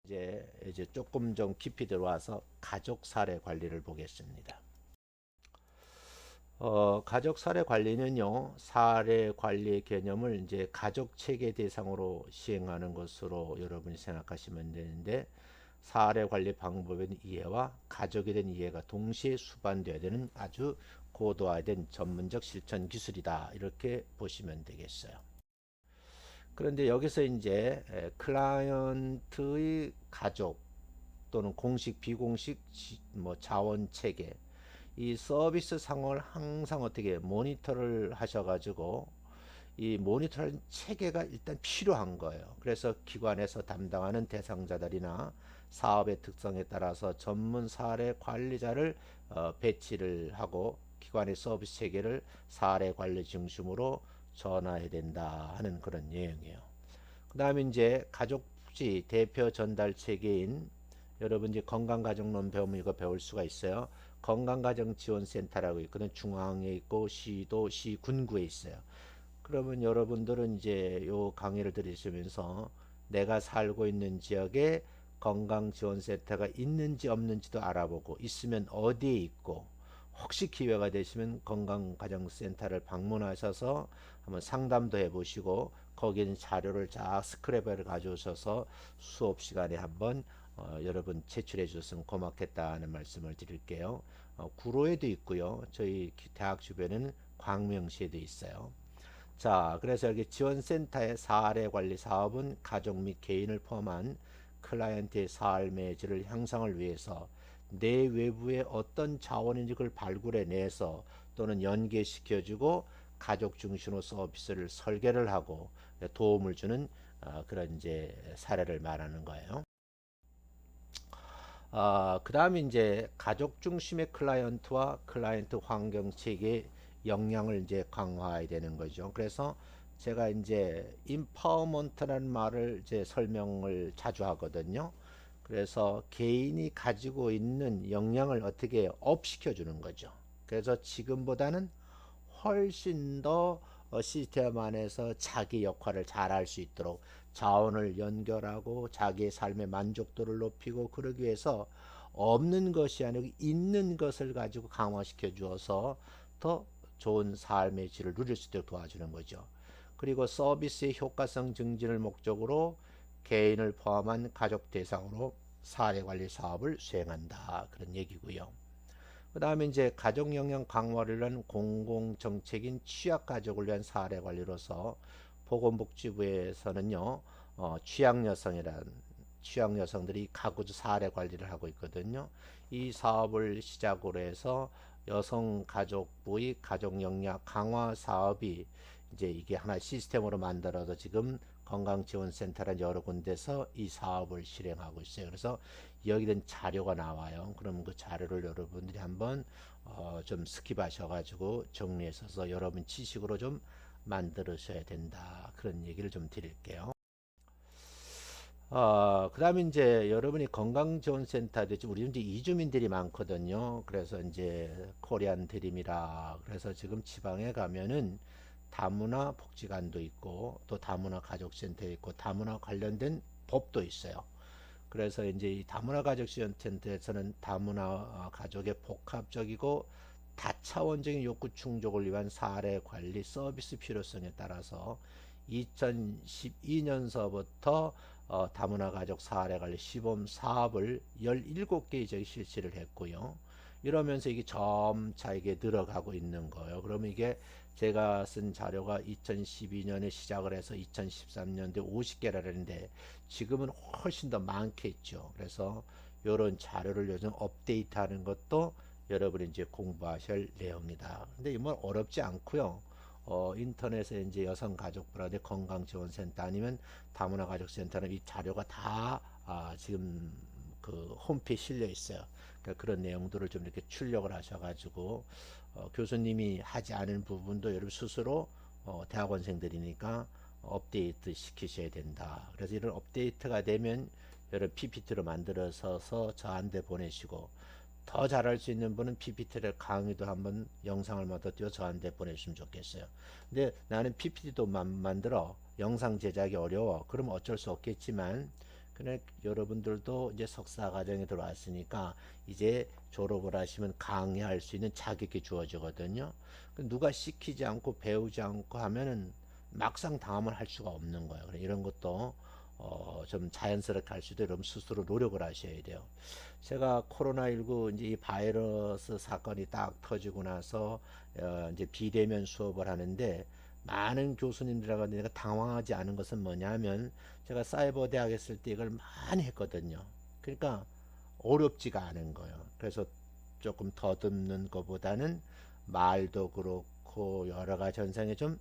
이제 조금 좀 깊이 들어와서 가족 사례 관리를 보겠습니다. 가족 사례 관리는요, 사례 관리 개념을 이제 가족 체계 대상으로 시행하는 것으로 여러분이 생각하시면 되는데, 사례 관리 방법에 대한 이해와 가족에 대한 이해가 동시에 수반되어야 되는 아주 고도화된 전문적 실천 기술이다. 이렇게 보시면 되겠어요. 그런데 여기서 이제 클라이언트의 가족 또는 공식 비공식 뭐 자원 체계, 이 서비스 상황을 항상 어떻게 모니터를 하셔가지고 이 모니터링 체계가 일단 필요한 거예요. 그래서 기관에서 담당하는 대상자들이나 사업의 특성에 따라서 전문 사례 관리자를 배치를 하고 기관의 서비스 체계를 사례 관리 중심으로 전환해야 된다 하는 그런 내용이에요. 그 다음에 이제 가족부지 대표 전달 체계인, 여러분 이제 건강가정론 배우면 이거 배울 수가 있어요. 건강가정지원센터라고 있거든. 중앙에 있고 시도, 시, 군구에 있어요. 그러면 여러분들은 이제 요 강의를 들으시면서 내가 살고 있는 지역에 건강지원센터가 있는지 없는지도 알아보고, 있으면 어디에 있고, 혹시 기회가 되시면 건강가정센터를 방문하셔서 한번 상담도 해보시고, 거기에 있는 자료를 쫙 스크랩을 가져오셔서 수업 시간에 한번 여러분 제출해 주셨으면 고맙겠다는 말씀을 드릴게요. 구로에도 있고요. 저희 대학 주변에는 광명시에도 있어요. 자, 그래서 여기 지원센터의 사례 관리 사업은 가족 및 개인을 포함한 클라이언트의 삶의 질을 향상을 위해서 내 외부의 어떤 자원인지 그걸 발굴해내서 또는 연계시켜주고 가족 중심으로 서비스를 설계를 하고 도움을 주는 그런 이제 사례를 말하는 거예요. 그 다음에 이제 가족 중심의 클라이언트와 클라이언트 환경 체계의 역량을 이제 강화해야 되는 거죠. 그래서 제가 이제 인파워먼트라는 말을 이제 설명을 자주 하거든요. 그래서 개인이 가지고 있는 역량을 어떻게 업시켜 주는 거죠. 그래서 지금보다는 훨씬 더 시스템 안에서 자기 역할을 잘 할 수 있도록 자원을 연결하고 자기의 삶의 만족도를 높이고, 그러기 위해서 없는 것이 아니고 있는 것을 가지고 강화시켜 주어서 더 좋은 삶의 질을 누릴 수 있도록 도와주는 거죠. 그리고 서비스의 효과성 증진을 목적으로 개인을 포함한 가족 대상으로 사례관리 사업을 수행한다, 그런 얘기고요. 그 다음에 이제 가족 영역 강화를 위한 공공정책인 취약가족을 위한 사례관리로서 보건복지부에서는요, 취약여성들이 가구주 사례관리를 하고 있거든요. 이 사업을 시작으로 해서 여성가족부의 가족 영역 강화 사업이 이제 이게 하나 시스템으로 만들어서 지금 건강지원센터라는 여러 군데서 이 사업을 실행하고 있어요. 그래서 여기는 자료가 나와요. 그럼 그 자료를 여러분들이 한번 좀 스킵하셔가지고 정리해서 여러분 지식으로 좀 만들으셔야 된다, 그런 얘기를 좀 드릴게요. 그 다음에 이제 여러분이 건강지원센터 되지, 우리 이제 이주민들이 많거든요. 그래서 이제 코리안 드림이라 그래서 지금 지방에 가면은 다문화 복지관도 있고 또 다문화 가족센터 있고 다문화 관련된 법도 있어요. 그래서 이제 이 다문화 가족 지원센터에서는 다문화 가족의 복합적이고 다차원적인 욕구 충족을 위한 사례 관리 서비스 필요성에 따라서 2012년서부터 다문화 가족 사례 관리 시범 사업을 17개 이제 실시를 했고요. 이러면서 이게 점차 이게 늘어가고 있는 거예요. 그러면 이게 제가 쓴 자료가 2012년에 시작을 해서 2013년도에 50개라는데 지금은 훨씬 더 많겠죠. 그래서 이런 자료를 요즘 업데이트하는 것도 여러분이 이제 공부하실 내용이다. 근데 이건 어렵지 않고요. 인터넷에 이제 여성가족부라든지 건강지원센터 아니면 다문화 가족센터는 이 자료가 다 지금 그 홈페이지 실려 있어요. 그러니까 그런 내용들을 좀 이렇게 출력을 하셔가지고 교수님이 하지 않은 부분도 여러분 스스로 대학원생들이니까 업데이트 시키셔야 된다. 그래서 이런 업데이트가 되면 여러분 PPT로 만들어서 저한테 보내시고, 더 잘할 수 있는 분은 PPT를 강의도 한번 영상을 마다 띄워 저한테 보내주시면 좋겠어요. 근데 나는 PPT도 만들어 영상 제작이 어려워. 그러면 어쩔 수 없겠지만 그래 여러분들도 이제 석사 과정에 들어왔으니까 이제 졸업을 하시면 강의할 수 있는 자격이 주어지거든요. 누가 시키지 않고 배우지 않고 하면은 막상 당하면 할 수가 없는 거예요. 그래 이런 것도 좀 자연스럽게 할 수 있도록 여러분 스스로 노력을 하셔야 돼요. 제가 코로나19 이제 이 바이러스 사건이 딱 터지고 나서 이제 비대면 수업을 하는데 많은 교수님들하고 내가 당황하지 않은 것은 뭐냐면 제가 사이버 대학 했을 때 이걸 많이 했거든요. 그러니까 어렵지가 않은 거예요. 그래서 조금 더듬는 것보다는 말도 그렇고 여러 가지 현상이 좀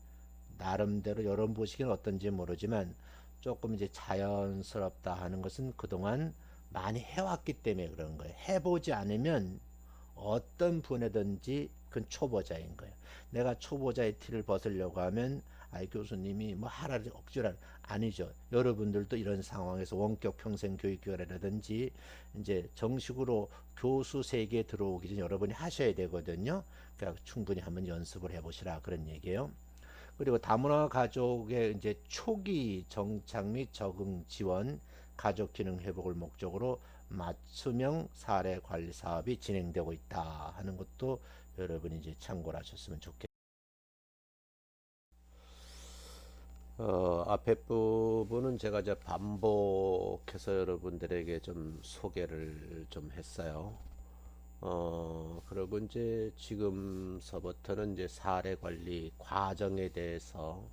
나름대로 여러분 보시기는 어떤지 모르지만 조금 이제 자연스럽다 하는 것은 그동안 많이 해왔기 때문에 그런 거예요. 해보지 않으면 어떤 분야든지 그건 초보자인 거예요. 내가 초보자의 티를 벗으려고 하면 아이 교수님이 뭐 하라지 억지로 아니죠. 여러분들도 이런 상황에서 원격 평생 교육기관이라든지 이제 정식으로 교수 세계에 들어오기 전 여러분이 하셔야 되거든요. 그러니까 충분히 한번 연습을 해보시라 그런 얘기예요. 그리고 다문화 가족의 이제 초기 정착 및 적응 지원, 가족 기능 회복을 목적으로 맞춤형 사례 관리 사업이 진행되고 있다 하는 것도 여러분이 이제 참고를 하셨으면 좋겠습니다. 앞에 부분은 제가 이제 반복해서 여러분들에게 좀 소개를 좀 했어요. 그리고 이제 지금서부터는 이제 사례 관리 과정에 대해서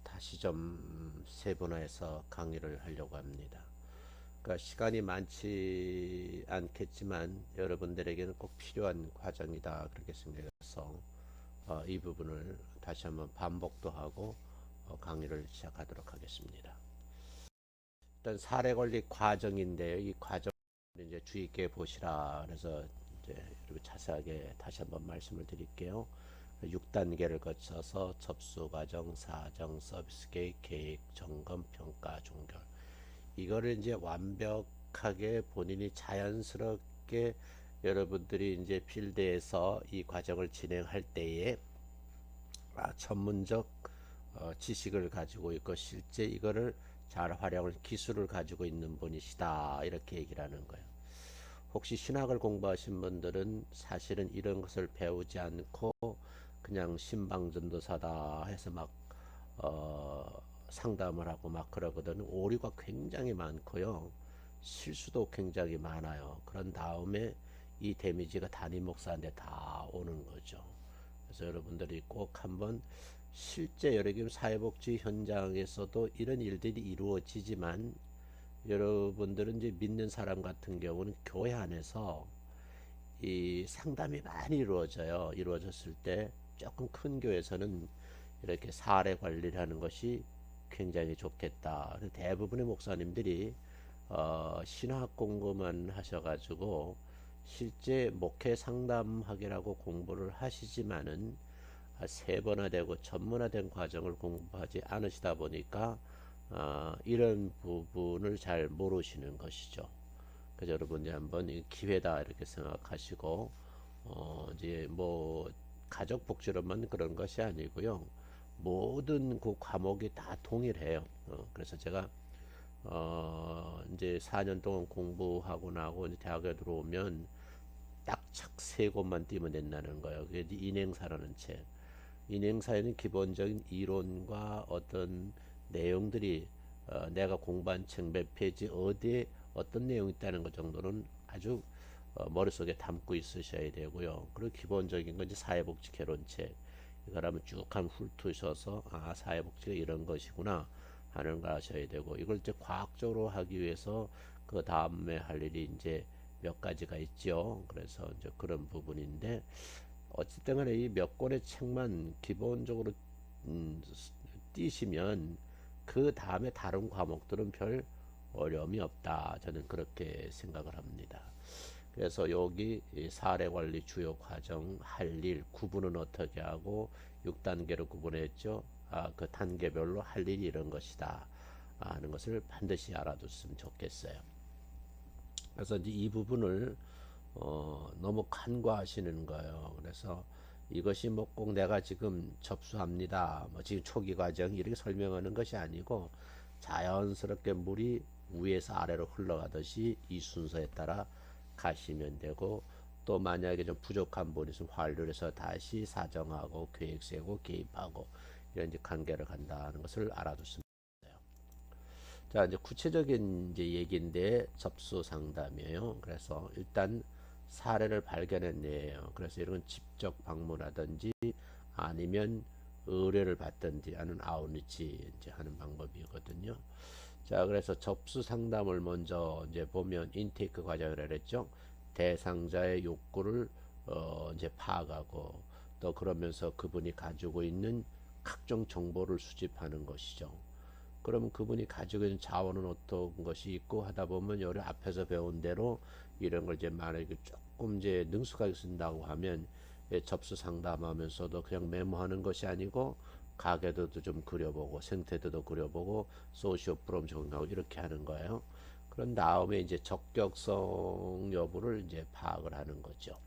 다시 좀 세분화해서 강의를 하려고 합니다. 그러니까 시간이 많지 않겠지만 여러분들에게는 꼭 필요한 과정이다 그렇게 생각해서 이 부분을 다시 한번 반복도 하고 강의를 시작하도록 하겠습니다. 일단 사례 관리 과정인데요. 이 과정을 이제 주의 있게 보시라. 그래서 이제 여러분 자세하게 다시 한번 말씀을 드릴게요. 6단계를 거쳐서 접수 과정, 사정, 서비스 계획, 점검, 평가, 종결. 이거를 이제 완벽하게 본인이 자연스럽게 여러분들이 이제 필드에서 이 과정을 진행할 때에 전문적 지식을 가지고 있고 실제 이거를 잘 활용을 기술을 가지고 있는 분이시다 이렇게 얘기를 하는 거예요. 혹시 신학을 공부하신 분들은 사실은 이런 것을 배우지 않고 그냥 신방전도사다 해서 막 상담을 하고 막 그러거든요. 오류가 굉장히 많고요. 실수도 굉장히 많아요. 그런 다음에 이 데미지가 담임 목사한테 다 오는 거죠. 그래서 여러분들이 꼭 한번 실제 여러 개 사회복지 현장에서도 이런 일들이 이루어지지만 여러분들은 이제 믿는 사람 같은 경우는 교회 안에서 이 상담이 많이 이루어져요. 이루어졌을 때 조금 큰 교회에서는 이렇게 사례 관리를 하는 것이 굉장히 좋겠다. 대부분의 목사님들이 신학 공부만 하셔가지고 실제 목회 상담학이라고 공부를 하시지만은 세분화되고 전문화된 과정을 공부하지 않으시다 보니까 이런 부분을 잘 모르시는 것이죠. 그래서 여러분이 한번 기회다 이렇게 생각하시고 이제 뭐 가족 복지로만 그런 것이 아니고요. 모든 그 과목이 다 동일해요. 그래서 제가 이제 4년 동안 공부하고 나고 이제 대학에 들어오면 딱 책 세 권만 띄면 된다는 거예요. 그게 인행사라는 책. 인행사에는 기본적인 이론과 어떤 내용들이 내가 공부한 책 몇 페이지 어디에 어떤 내용이 있다는 것 정도는 아주 머릿속에 담고 있으셔야 되고요. 그리고 기본적인 건 이제 사회복지 개론책. 이걸 한번 쭉 한번 훑으셔서 사회복지가 이런 것이구나 하는 걸 아셔야 되고 이걸 이제 과학적으로 하기 위해서 그 다음에 할 일이 이제 몇 가지가 있죠. 그래서 이제 그런 부분인데 어쨌든 간에 이 몇 권의 책만 기본적으로 음, 띄시면 그 다음에 다른 과목들은 별 어려움이 없다. 저는 그렇게 생각을 합니다. 그래서 여기 사례 관리 주요 과정 할 일 구분은 어떻게 하고 6단계로 구분했죠. 그 단계별로 할 일이 이런 것이다 하는 것을 반드시 알아뒀으면 좋겠어요. 그래서 이제 이 부분을 너무 간과하시는 거예요. 그래서 이것이 뭐 꼭 내가 지금 접수합니다. 뭐 지금 초기 과정 이렇게 설명하는 것이 아니고 자연스럽게 물이 위에서 아래로 흘러가듯이 이 순서에 따라 가시면 되고, 또 만약에 좀 부족한 부분이 있으면 완료를 해서 다시 사정하고 계획 세우고 개입하고 이런 이제 관계를 간다는 것을 알아두시면 돼요. 자, 이제 구체적인 이제 얘기인데 접수 상담이에요. 그래서 일단 사례를 발견했네요. 그래서 이런 건 직접 방문하든지 아니면 의뢰를 받든지 하는 아웃리치 이제 하는 방법이거든요. 자, 그래서 접수 상담을 먼저 이제 보면 인테이크 과정이라 그랬죠. 대상자의 욕구를 이제 파악하고 또 그러면서 그분이 가지고 있는 각종 정보를 수집하는 것이죠. 그러면 그분이 가지고 있는 자원은 어떤 것이 있고 하다 보면 여기 앞에서 배운 대로 이런 걸 이제 만약에 조금 이제 능숙하게 쓴다고 하면 접수 상담하면서도 그냥 메모하는 것이 아니고 가계도도 좀 그려보고 생태도도 그려보고 소시오 프롬 적용하고 이렇게 하는 거예요. 그런 다음에 이제 적격성 여부를 이제 파악을 하는 거죠.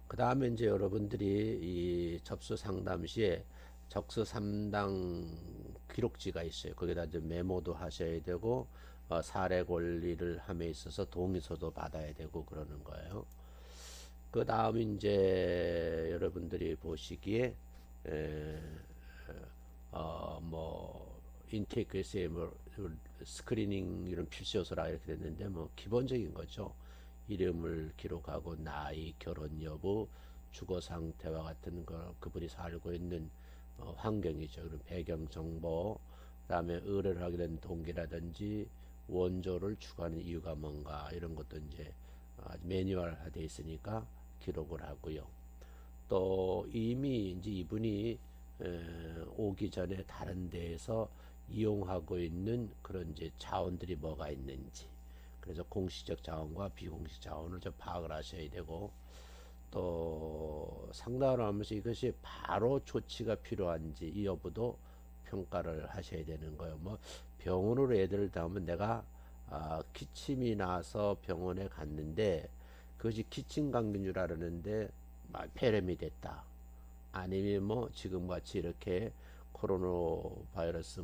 그 다음에 이제 여러분들이 이 접수 상담 시에 접수 상담 기록지가 있어요. 거기다 이제 메모도 하셔야 되고 사례 권리를 함에 있어서 동의서도 받아야 되고 그러는 거예요. 그 다음 이제 여러분들이 보시기에 뭐 인테이크에서의 뭐 스크리닝 이런 필수 요소라 이렇게 됐는데 뭐 기본적인 거죠. 이름을 기록하고 나이, 결혼 여부, 주거 상태와 같은 거 그분이 살고 있는 환경이죠. 그런 배경 정보, 그다음에 의뢰를 하게 된 동기라든지 원조를 추구하는 이유가 뭔가 이런 것도 이제 매뉴얼화돼 있으니까 기록을 하고요. 또 이미 이제 이분이 오기 전에 다른 데에서 이용하고 있는 그런 이제 자원들이 뭐가 있는지, 그래서 공식적 자원과 비공식 자원을 좀 파악을 하셔야 되고, 또 상담을 하면서 이것이 바로 조치가 필요한지 이 여부도 평가를 하셔야 되는 거예요. 뭐 병원으로 애들을 낳으면 내가 기침이 나서 병원에 갔는데 그것이 기침 감기인 줄 알았는데 폐렴이 됐다. 아니면 뭐 지금 같이 이렇게 코로나 바이러스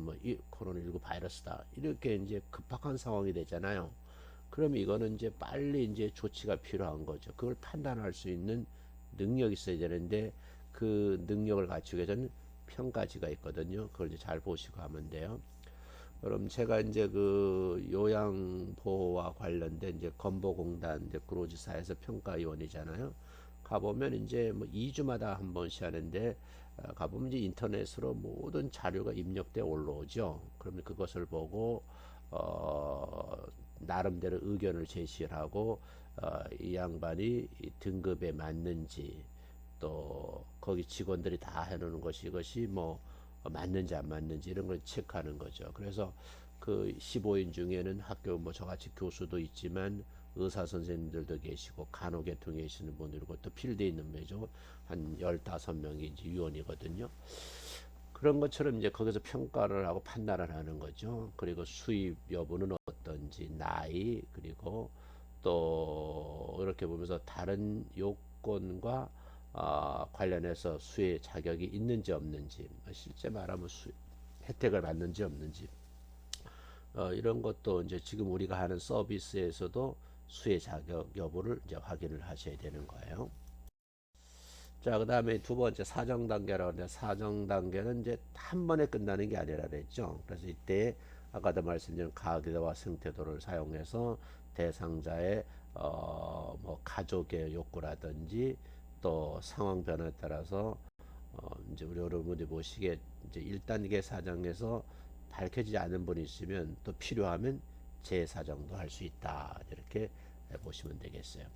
코로나19 바이러스다. 이렇게 이제 급박한 상황이 되잖아요. 그럼 이거는 이제 빨리 이제 조치가 필요한 거죠. 그걸 판단할 수 있는 능력이 있어야 되는데 그 능력을 갖추기 위해서는 평가지가 있거든요. 그걸 이제 잘 보시고 하면 돼요. 그럼 제가 이제 그 요양보호와 관련된 이제 건보공단 이제 구로지사에서 평가위원이잖아요. 가보면 이제 뭐 2주마다 한 번씩 하는데 가보면 이제 인터넷으로 모든 자료가 입력돼 올라오죠. 그러면 그것을 보고 나름대로 의견을 제시를 하고 이 양반이 이 등급에 맞는지 또 거기 직원들이 다 해놓는 것이 이것이 뭐 맞는지 안 맞는지 이런 걸 체크하는 거죠. 그래서 그 15인 중에는 학교 뭐 저같이 교수도 있지만 의사 선생님들도 계시고 간호계통에 계시는 분들이고 또 필드에 있는 매죠. 한 15명이 이제 위원이거든요. 그런 것처럼 이제 거기서 평가를 하고 판단을 하는 거죠. 그리고 수입 여부는 어떤지, 나이, 그리고 또 이렇게 보면서 다른 요건과 관련해서 수혜 자격이 있는지 없는지, 실제 말하면 혜택을 받는지 없는지, 이런 것도 이제 지금 우리가 하는 서비스에서도 수혜 자격 여부를 이제 확인을 하셔야 되는 거예요. 자, 그 다음에 두 번째 사정 단계라고 하는데, 사정 단계는 이제 한 번에 끝나는 게 아니라 그랬죠. 그래서 이때 아까도 말씀드린 가계도와 생태도를 사용해서 대상자의 뭐 가족의 욕구라든지 또 상황 변화에 따라서 이제 우리 여러분들이 보시기에 이제 1단계 사정에서 밝혀지지 않은 분이 있으면 또 필요하면 재사정도 할 수 있다. 이렇게 보시면 되겠어요.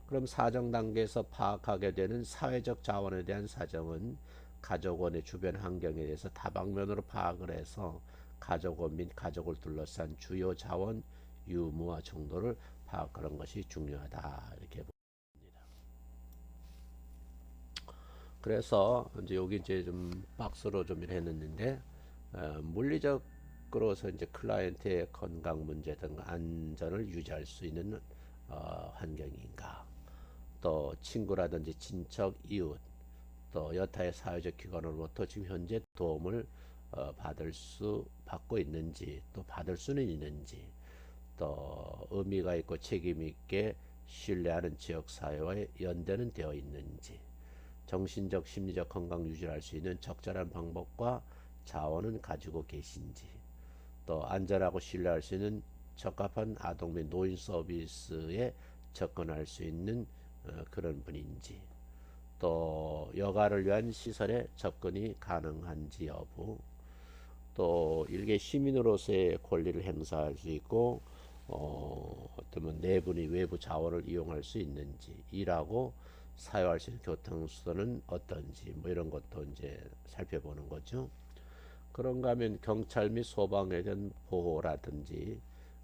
그럼 사정 단계에서 파악하게 되는 사회적 자원에 대한 사정은 가족원의 주변 환경에 대해서 다방면으로 파악을 해서 가족원 및 가족을 둘러싼 주요 자원 유무와 정도를 파악하는 것이 중요하다. 이렇게 봅니다. 그래서 이제 여기 이제 좀 박스로 좀 해놨는데 물리적으로서 이제 클라이언트의 건강 문제 등 안전을 유지할 수 있는 환경인가, 또 친구라든지 친척, 이웃, 또 여타의 사회적 기관으로부터 지금 현재 도움을 받고 있는지, 또 받을 수는 있는지, 또 의미가 있고 책임 있게 신뢰하는 지역 사회와 연대는 되어 있는지, 정신적 심리적 건강 유지를 할 수 있는 적절한 방법과 자원은 가지고 계신지, 또 안전하고 신뢰할 수 있는 적합한 아동 및 노인 서비스에 접근할 수 있는 그런 분인지, 또 여가를 위한 시설에 접근이 가능한지 여부, 또 일개 시민으로서의 권리를 행사할 수 있고 어떤 내분이 외부 자원을 이용할 수 있는지, 일하고 사용할 수 있는 교통수단은 어떤지, 뭐 이런 것도 이제 살펴보는 거죠. 그런가 하면 경찰 및 소방에 대한 보호라든지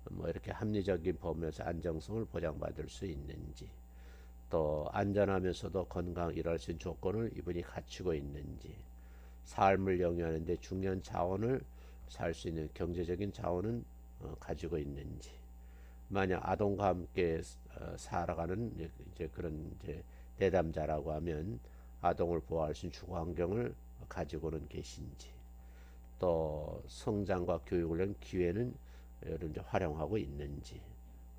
뭐 이렇게 합리적인 범위에서 안정성을 보장받을 수 있는지, 또 안전하면서도 건강 일할 수 있는 조건을 이분이 갖추고 있는지, 삶을 영위하는 데 중요한 자원을 살 수 있는 경제적인 자원은 가지고 있는지, 만약 아동과 함께 살아가는 이제 그런 이제 내담자라고 하면 아동을 보호할 수 있는 주거 환경을 가지고는 계신지, 또 성장과 교육을 위한 기회는 이런 이제 활용하고 있는지,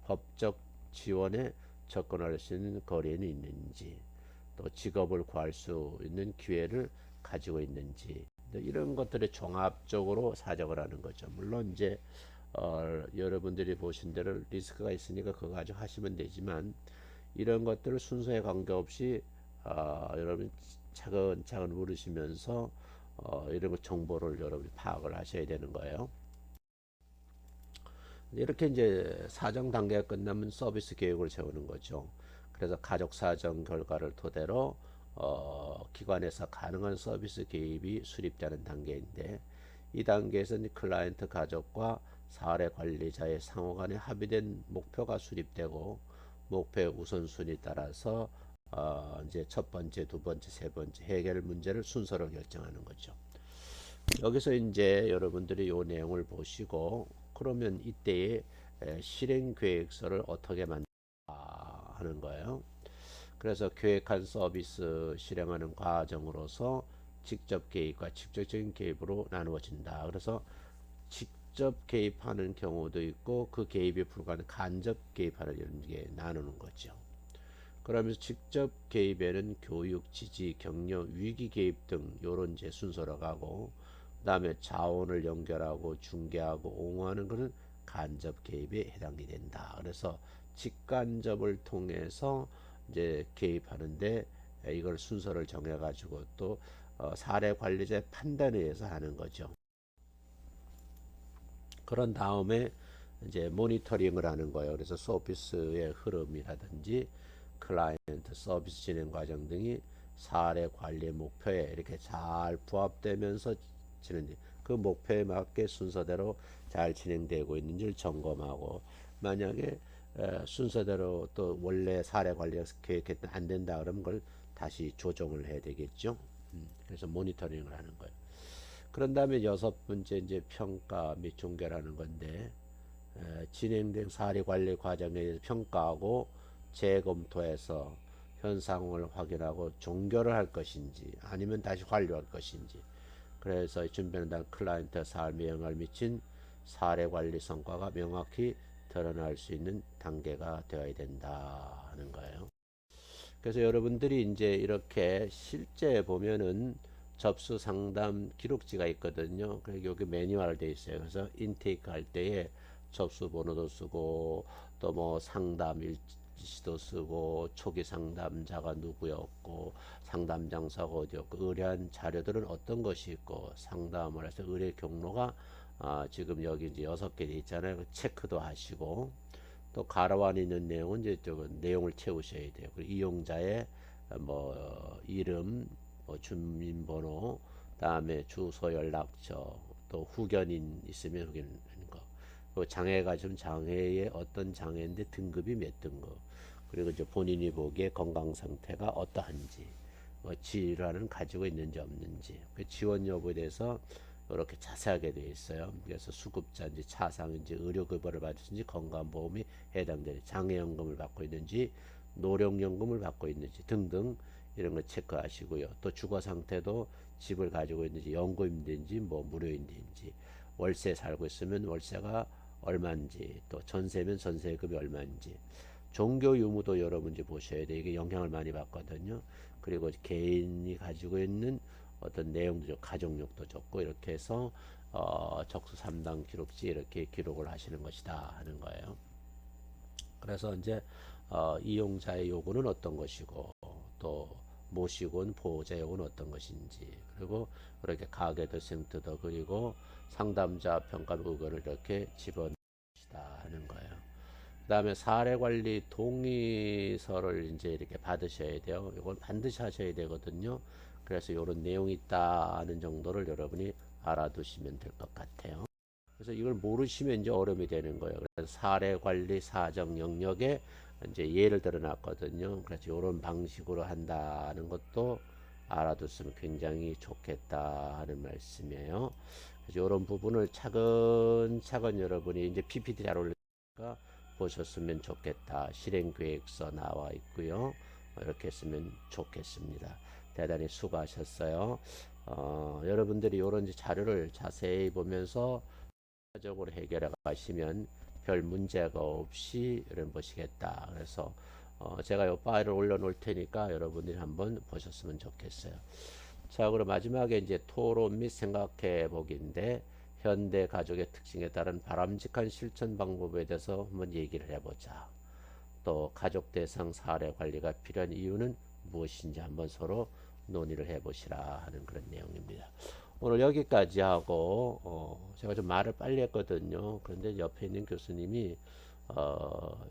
법적 지원에 접근할 수 있는 거리에는 있는지, 또 직업을 구할 수 있는 기회를 가지고 있는지, 이런 것들을 종합적으로 사정을 하는 거죠. 물론 이제 여러분들이 보신 대로 리스크가 있으니까 그거 가지고 하시면 되지만, 이런 것들을 순서에 관계없이 여러분 차근차근 물으시면서 이런 정보를 여러분이 파악을 하셔야 되는 거예요. 이렇게 이제 사정 단계가 끝나면 서비스 계획을 세우는 거죠. 그래서 가족 사정 결과를 토대로 기관에서 가능한 서비스 개입이 수립되는 단계인데, 이 단계에서는 클라이언트 가족과 사례 관리자의 상호 간에 합의된 목표가 수립되고, 목표의 우선순위에 따라서 이제 첫 번째, 두 번째, 세 번째 해결 문제를 순서로 결정하는 거죠. 여기서 이제 여러분들이 이 내용을 보시고, 그러면 이때의 실행 계획서를 어떻게 만들까 하는 거예요. 그래서 계획한 서비스 실행하는 과정으로서 직접 개입과 직접적인 개입으로 나누어진다. 그래서 직접 개입하는 경우도 있고, 그 개입이 불가한 간접 개입하는 이런 게 나누는 거죠. 그러면서 직접 개입에는 교육, 지지, 격려, 위기 개입 등 요런 이제 순서로 가고, 그다음에 자원을 연결하고 중개하고 옹호하는 것은 간접 개입에 해당이 된다. 그래서 직간접을 통해서 이제 개입하는데, 이걸 순서를 정해 가지고 또 사례 관리자의 판단에 의해서 하는 거죠. 그런 다음에 이제 모니터링을 하는 거예요. 그래서 서비스의 흐름이라든지 클라이언트 서비스 진행 과정 등이 사례 관리 목표에 이렇게 잘 부합되면서 진행, 그 목표에 맞게 순서대로 잘 진행되고 있는지를 점검하고, 만약에 순서대로 또 원래 사례 관리가 계획했던 안 된다 그러면 그걸 다시 조정을 해야 되겠죠. 그래서 모니터링을 하는 거예요. 그런 다음에 여섯 번째 이제 평가 및 종결하는 건데, 진행된 사례 관리 과정에 대해서 평가하고 재검토해서 현 상황을 확인하고 종결을 할 것인지 아니면 다시 완료할 것인지, 그래서 준비한다는 클라이언트 삶에 영향을 미친 사례 관리 성과가 명확히 드러날 수 있는 단계가 되어야 된다 하는 거예요. 그래서 여러분들이 이제 이렇게 실제 보면은 접수 상담 기록지가 있거든요. 그리고 여기 매뉴얼 돼 있어요. 그래서 인테이크 할 때에 접수 번호도 쓰고, 또 뭐 상담 일지도 쓰고, 초기 상담자가 누구였고, 상담 장소가 어디였고, 의뢰한 자료들은 어떤 것이 있고, 상담을 해서 의뢰 경로가 지금 여기 이제 6개 돼 있잖아요. 그 체크도 하시고, 또 가로안 있는 내용은 이제 내용을 채우셔야 돼요. 그리고 이용자의 뭐 이름, 뭐 주민번호, 다음에 주소, 연락처, 또 후견인 있으면 후견인 거, 그 장애가 좀 장애의 어떤 장애인데 등급이 몇 등급, 그리고 이제 본인이 보기에 건강 상태가 어떠한지, 뭐 질환은 가지고 있는지 없는지, 그 지원 여부에 대해서 이렇게 자세하게 되어 있어요. 그래서 수급자인지 차상인지 의료급여를 받으신지 건강보험이 해당되는 장애연금을 받고 있는지 노령연금을 받고 있는지 등등 이런 거 체크하시고요. 또 주거 상태도 집을 가지고 있는지 연금인지 뭐 무료인지 월세 살고 있으면 월세가 얼마인지 또 전세면 전세금이 얼마인지 종교 유무도 여러 문제 보셔야 돼. 이게 영향을 많이 받거든요. 그리고 개인이 가지고 있는 어떤 내용도 좋고 가족력도 좋고 이렇게 해서 적수 3당 기록지 이렇게 기록을 하시는 것이다 하는 거예요. 그래서 이제 이용자의 요구는 어떤 것이고 또 모시고 온 보호자 요구는 어떤 것인지 그리고 그렇게 가계도생트도 그리고 상담자 평가 의견을 이렇게 집어넣으시다 하는 거예요. 그 다음에 사례관리 동의서를 이제 이렇게 받으셔야 돼요. 이걸 반드시 하셔야 되거든요. 그래서 이런 내용이 있다는 정도를 여러분이 알아두시면 될 것 같아요. 그래서 이걸 모르시면 이제 어려움이 되는 거예요. 그래서 사례관리 사정 영역에 이제 예를 들어 놨거든요. 그래서 이런 방식으로 한다는 것도 알아뒀으면 굉장히 좋겠다 하는 말씀이에요. 그래서 이런 부분을 차근차근 여러분이 이제 PPT 잘 올리니까 보셨으면 좋겠다. 실행계획서 나와 있고요. 이렇게 했으면 좋겠습니다. 대단히 수고하셨어요. 여러분들이 이런 자료를 자세히 보면서 적으로 해결해 가시면 별 문제가 없이 이런 보시겠다. 그래서 제가 이 파일을 올려 놓을 테니까 여러분들이 한번 보셨으면 좋겠어요. 자, 그럼 마지막에 이제 토론 및 생각해 보기인데 현대 가족의 특징에 따른 바람직한 실천 방법에 대해서 한번 얘기를 해보자. 또 가족 대상 사례 관리가 필요한 이유는 무엇인지 한번 서로 논의를 해보시라 하는 그런 내용입니다. 오늘 여기까지 하고 제가 좀 말을 빨리 했거든요. 그런데 옆에 있는 교수님이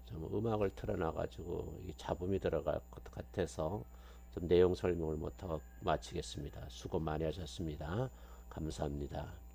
좀 음악을 틀어놔가지고 잡음이 들어갈 것 같아서 좀 내용 설명을 못하고 마치겠습니다. 수고 많이 하셨습니다. 감사합니다.